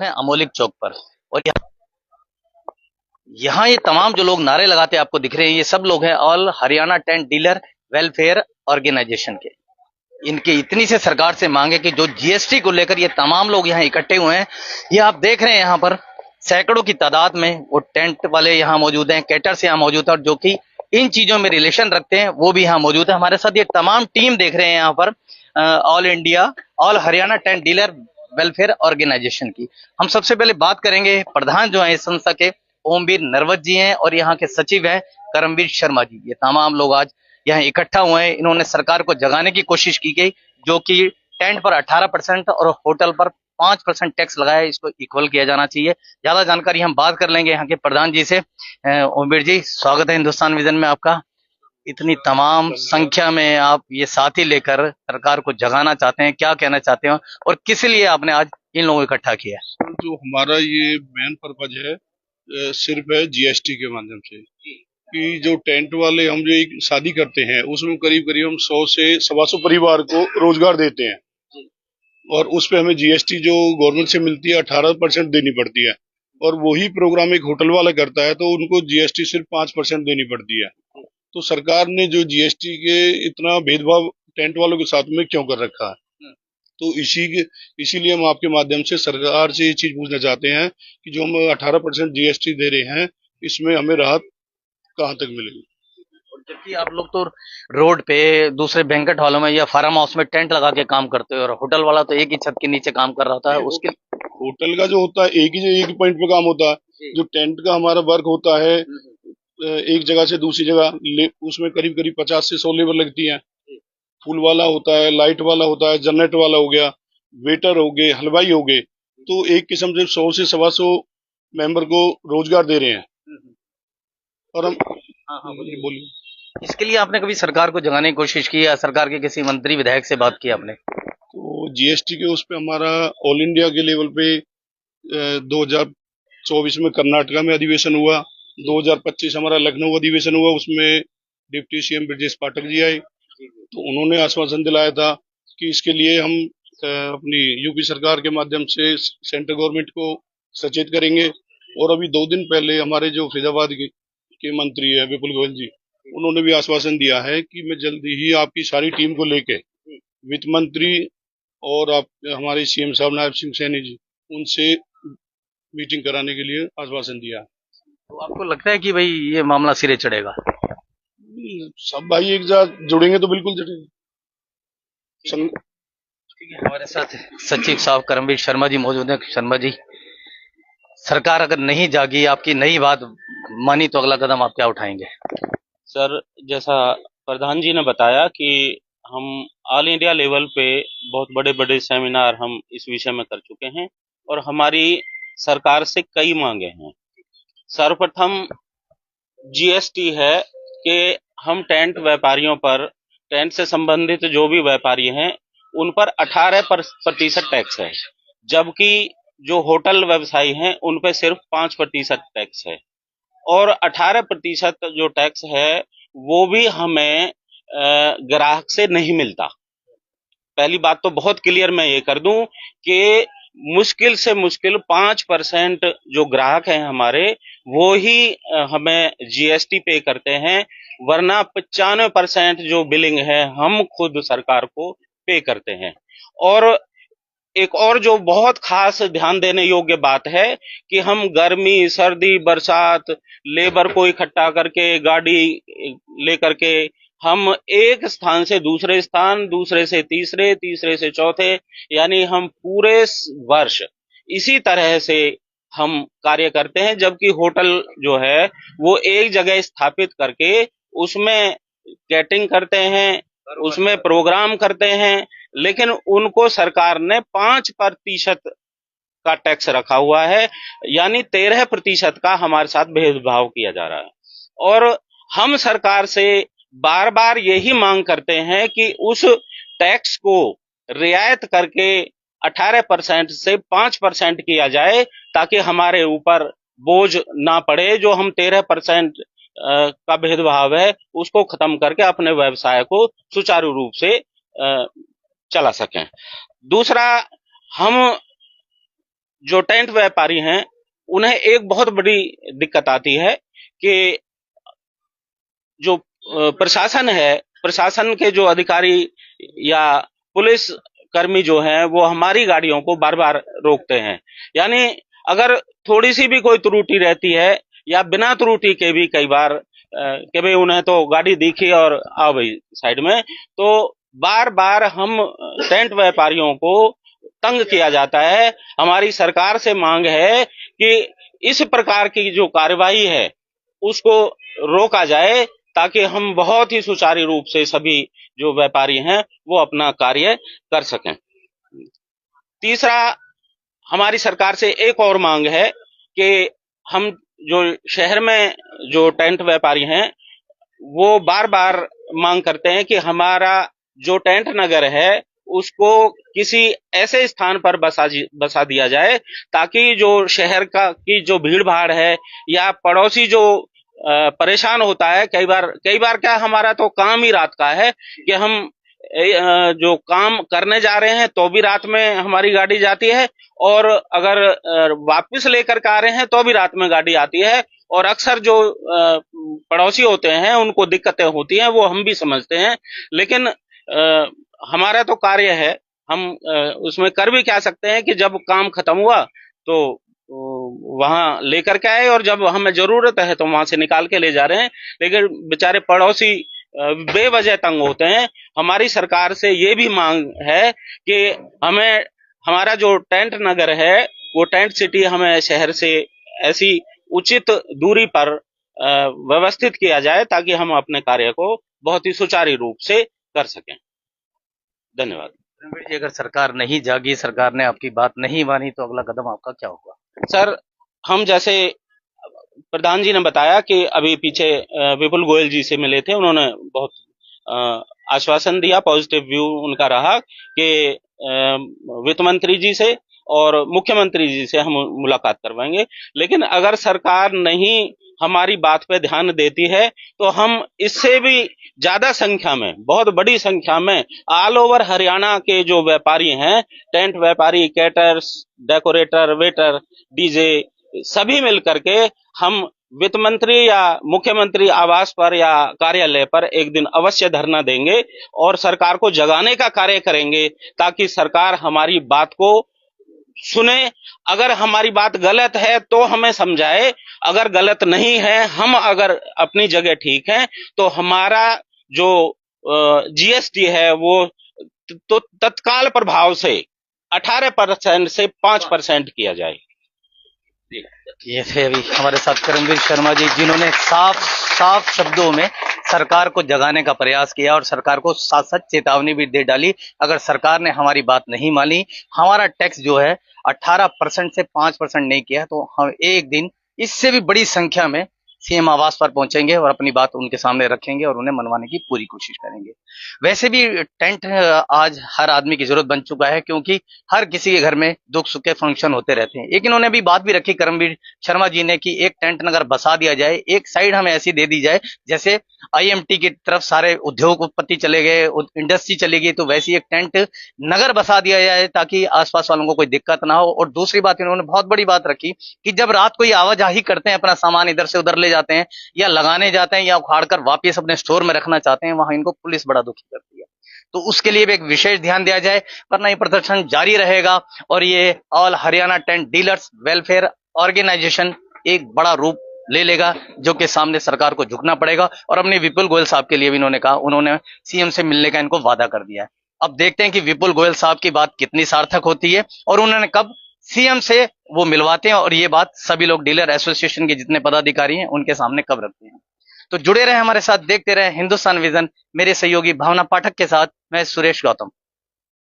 लोग हैं अमोलिक चौक पर। और यहाँ ये तमाम जो लोग नारे लगाते आपको दिख रहे हैं, ये सब लोग हैं all Haryana tent dealer welfare organisation के। इनकी इतनी से सरकार से मांगे कि जो जीएसटी को लेकर ये तमाम लोग यहाँ इकट्ठे हुए हैं। ये आप देख रहे हैं यहाँ पर सैकड़ों की तादाद में वो टेंट वाले यहाँ मौजूद हैं, कैटर्स यहाँ मौजूद है, और जो कि इन चीजों में रिलेशन रखते हैं वो भी यहाँ मौजूद है। हमारे साथ ये तमाम टीम देख रहे हैं यहाँ पर all India all Haryana tent dealer welfare organisation की। हम सबसे पहले बात करेंगे प्रधान जो है इस संस्था के, ओमवीर नरवत जी हैं, और यहाँ के सचिव हैं करमवीर शर्मा जी। ये तमाम लोग आज यहाँ इकट्ठा हुए हैं। इन्होंने सरकार को जगाने की कोशिश की गई, जो कि टेंट पर 18% और होटल पर 5% टैक्स लगाया, इसको इक्वल किया जाना चाहिए। ज्यादा जानकारी हम बात कर लेंगे यहाँ के प्रधान जी से। ओमवीर जी, स्वागत है हिंदुस्तान विजन में आपका। इतनी तमाम संख्या में आप ये साथी लेकर सरकार को जगाना चाहते हैं, क्या कहना चाहते हो और किस लिए आपने आज इन लोगों को इकट्ठा किया? जो हमारा ये मेन पर्पज है सिर्फ है जीएसटी के माध्यम से कि जो टेंट वाले हम जो एक शादी करते हैं उसमें करीब करीब हम 100 से 125 परिवार को रोजगार देते हैं, और उस पे हमें जीएसटी जो गवर्नमेंट से मिलती है 18% देनी पड़ती है। और वही प्रोग्राम एक होटल वाला करता है तो उनको जीएसटी सिर्फ 5% देनी पड़ती है। तो सरकार ने जो जीएसटी के इतना भेदभाव टेंट वालों के साथ में क्यों कर रखा है? तो इसीलिए हम आपके माध्यम से सरकार से ये चीज पूछना चाहते हैं कि जो हम 18% जीएसटी दे रहे हैं इसमें हमें राहत कहाँ तक मिलेगी? और जबकि आप लोग तो रोड पे दूसरे बैंकेट हॉलों में या फार्म हाउस में टेंट लगा के काम करते हो, और होटल वाला तो एक ही छत के नीचे काम कर रहा होता है। उसके होटल का जो होता है एक ही पॉइंट पे काम होता है। जो टेंट का हमारा वर्क होता है एक जगह से दूसरी जगह, उसमें करीब करीब 50 से 100 लेबर लगती है। फूल वाला होता है, लाइट वाला होता है, जनरेटर वाला हो गया, वेटर हो गए, हलवाई हो गए। तो एक किस्म से 100 से 125 मेंबर को रोजगार दे रहे हैं। और हम बोलिए, इसके लिए आपने कभी सरकार को जगाने की कोशिश की या सरकार के किसी मंत्री विधायक से बात की आपने? तो जीएसटी के उस पे हमारा ऑल इंडिया के लेवल पे 2024 में कर्नाटका में अधिवेशन हुआ, 2025 हमारा लखनऊ अधिवेशन हुआ, उसमें डिप्टी सीएम ब्रजेश पाठक जी आए। तो उन्होंने आश्वासन दिलाया था कि इसके लिए हम अपनी यूपी सरकार के माध्यम से सेंट्रल गवर्नमेंट को सचेत करेंगे। और अभी 2 दिन पहले हमारे जो फैजाबाद के मंत्री है विपुल गोयल जी, उन्होंने भी आश्वासन दिया है कि मैं जल्दी ही आपकी सारी टीम को लेके वित्त मंत्री और आप हमारे सीएम साहब नायब सिंह सैनी जी, उनसे मीटिंग कराने के लिए आश्वासन दिया। तो आपको लगता है कि भाई ये मामला सिरे चढ़ेगा? सब भाई एक साथ जुड़ेंगे तो बिल्कुल जुड़ेंगे। ठीक है, हमारे साथ सचिव साहब करमवीर शर्मा जी मौजूद हैं। शर्मा जी, सरकार अगर नहीं जागी, आपकी नई बात मानी, तो अगला कदम आप क्या उठाएंगे? सर, जैसा प्रधान जी ने बताया कि हम ऑल इंडिया लेवल पे बहुत बड़े बड़े सेमिनार हम इस विषय में कर चुके हैं और हमारी सरकार से कई मांगे हैं। सर्वप्रथम जीएसटी है कि हम टेंट व्यापारियों पर, टेंट से संबंधित जो भी व्यापारी हैं उन पर 18% टैक्स है, जबकि जो होटल व्यवसायी हैं उन पर सिर्फ 5% टैक्स है। और 18% जो टैक्स है वो भी हमें ग्राहक से नहीं मिलता। पहली बात तो बहुत क्लियर मैं ये कर दूं कि मुश्किल से मुश्किल 5% जो ग्राहक हैं हमारे, वो ही हमें जीएसटी पे करते हैं, वरना 95% जो बिलिंग है हम खुद सरकार को पे करते हैं। और एक और जो बहुत खास ध्यान देने योग्य बात है कि हम गर्मी, सर्दी, बरसात, लेबर को इकट्ठा करके गाड़ी लेकर के हम एक स्थान से दूसरे स्थान, दूसरे से तीसरे, तीसरे से चौथे, यानी हम पूरे वर्ष इसी तरह से हम कार्य करते हैं। जबकि होटल जो है वो एक जगह स्थापित करके उसमें कैटरिंग करते हैं, उसमें प्रोग्राम करते हैं, लेकिन उनको सरकार ने 5% का टैक्स रखा हुआ है, यानी 13% का हमारे साथ भेदभाव किया जा रहा है। और हम सरकार से बार बार यही मांग करते हैं कि उस टैक्स को रियायत करके 18% से 5% किया जाए, ताकि हमारे ऊपर बोझ ना पड़े। जो हम 13% का भेदभाव है उसको खत्म करके अपने व्यवसाय को सुचारू रूप से चला सकें। दूसरा, हम जो टेंट व्यापारी हैं उन्हें एक बहुत बड़ी दिक्कत आती है कि जो प्रशासन है, प्रशासन के जो अधिकारी या पुलिस कर्मी जो हैं वो हमारी गाड़ियों को बार बार रोकते हैं। यानी अगर थोड़ी सी भी कोई त्रुटि रहती है या बिना त्रुटि के भी कई बार कि भाई उन्हें तो गाड़ी दिखी और आओ भाई साइड में, तो बार बार हम टेंट व्यापारियों को तंग किया जाता है। हमारी सरकार से मांग है कि इस प्रकार की जो कार्यवाही है उसको रोका जाए ताकि हम बहुत ही सुचारू रूप से सभी जो व्यापारी हैं वो अपना कार्य कर सकें। तीसरा, हमारी सरकार से एक और मांग है कि हम जो शहर में जो टेंट व्यापारी हैं वो बार बार मांग करते हैं कि हमारा जो टेंट नगर है उसको किसी ऐसे स्थान पर बसा दिया जाए ताकि जो शहर की जो भीड़ भाड़ है या पड़ोसी जो परेशान होता है, कई बार क्या हमारा तो काम ही रात का है कि हम जो काम करने जा रहे हैं तो भी रात में हमारी गाड़ी जाती है और अगर वापस लेकर के आ रहे हैं तो भी रात में गाड़ी आती है। और अक्सर जो पड़ोसी होते हैं उनको दिक्कतें होती हैं, वो हम भी समझते हैं, लेकिन हमारा तो कार्य है, हम उसमें कर भी क्या सकते हैं कि जब काम खत्म हुआ तो वहां लेकर के आए और जब हमें जरूरत है तो वहां से निकाल के ले जा रहे हैं। लेकिन बेचारे पड़ोसी बेवजह तंग होते हैं। हमारी सरकार से ये भी मांग है कि हमें हमारा जो टेंट नगर है वो टेंट सिटी हमें शहर से ऐसी उचित दूरी पर व्यवस्थित किया जाए ताकि हम अपने कार्य को बहुत ही सुचारू रूप से कर सकें। धन्यवाद। रणवीर जी, अगर सरकार नहीं जागी, सरकार ने आपकी बात नहीं मानी तो अगला कदम आपका क्या होगा? सर, हम जैसे प्रधान जी ने बताया कि अभी पीछे विपुल गोयल जी से मिले थे, उन्होंने बहुत आश्वासन दिया, पॉजिटिव व्यू उनका रहा कि वित्त मंत्री जी से और मुख्यमंत्री जी से हम मुलाकात करवाएंगे। लेकिन अगर सरकार नहीं हमारी बात पे ध्यान देती है तो हम इससे भी ज्यादा संख्या में, बहुत बड़ी संख्या में ऑल ओवर हरियाणा के जो व्यापारी हैं, टेंट व्यापारी, कैटर्स, डेकोरेटर, वेटर, डीजे, सभी मिल करके हम वित्त मंत्री या मुख्यमंत्री आवास पर या कार्यालय पर एक दिन अवश्य धरना देंगे और सरकार को जगाने का कार्य करेंगे ताकि सरकार हमारी बात को सुने। अगर हमारी बात गलत है तो हमें समझाए, अगर गलत नहीं है, हम अगर अपनी जगह ठीक हैं तो हमारा जो जीएसटी है वो तो तत्काल प्रभाव से 18% से 5% किया जाए। ये थे अभी हमारे साथ करमवीर शर्मा जी, जिन्होंने साफ शब्दों में सरकार को जगाने का प्रयास किया और सरकार को साथ साथ चेतावनी भी दे डाली। अगर सरकार ने हमारी बात नहीं मानी, हमारा टैक्स जो है 18% से 5% नहीं किया तो हम एक दिन इससे भी बड़ी संख्या में सीएम आवास पर पहुंचेंगे और अपनी बात उनके सामने रखेंगे और उन्हें मनवाने की पूरी कोशिश करेंगे। वैसे भी टेंट आज हर आदमी की जरूरत बन चुका है क्योंकि हर किसी के घर में दुख सुख के फंक्शन होते रहते हैं। एक इन्होंने भी बात भी रखी करमवीर शर्मा जी ने कि एक टेंट नगर बसा दिया जाए, एक साइड हमें ऐसी दे दी जाए जैसे आईएमटी की तरफ सारे उद्योग उत्पत्ति चले गए, इंडस्ट्री चली गई, तो वैसी एक टेंट नगर बसा दिया जाए ताकि आसपास वालों को कोई दिक्कत ना हो। और दूसरी बात इन्होंने बहुत बड़ी बात रखी कि जब रात को ये आवाजाही करते हैं, अपना सामान इधर से उधर ले जाते हैं या लगाने जाते हैं या उखाड़ कर वापस अपने स्टोर में रखना चाहते हैं, वहां इनको पुलिस बड़ा दुखी करती है। तो उसके लिए भी एक विशेष ध्यान दिया जाए, वरना ये प्रदर्शन जारी रहेगा और ये all Haryana tent dealers welfare organisation एक बड़ा रूप ले लेगा जो कि सामने सरकार को झुकना पड़ेगा। और अपने विपुल गोयल साहब के लिए भी इन्होंने कहा, उन्होंने सीएम से मिलने का इनको वादा कर दिया है। अब देखते हैं कि विपुल गोयल साहब की बात कितनी सार्थक होती है और उन्होंने कब सीएम से वो मिलवाते हैं और ये बात सभी लोग डीलर एसोसिएशन के जितने पदाधिकारी हैं उनके सामने कब रखते हैं। तो जुड़े रहे हमारे साथ, देखते रहे हिंदुस्तान विजन। मेरे सहयोगी भावना पाठक के साथ मैं सुरेश गौतम।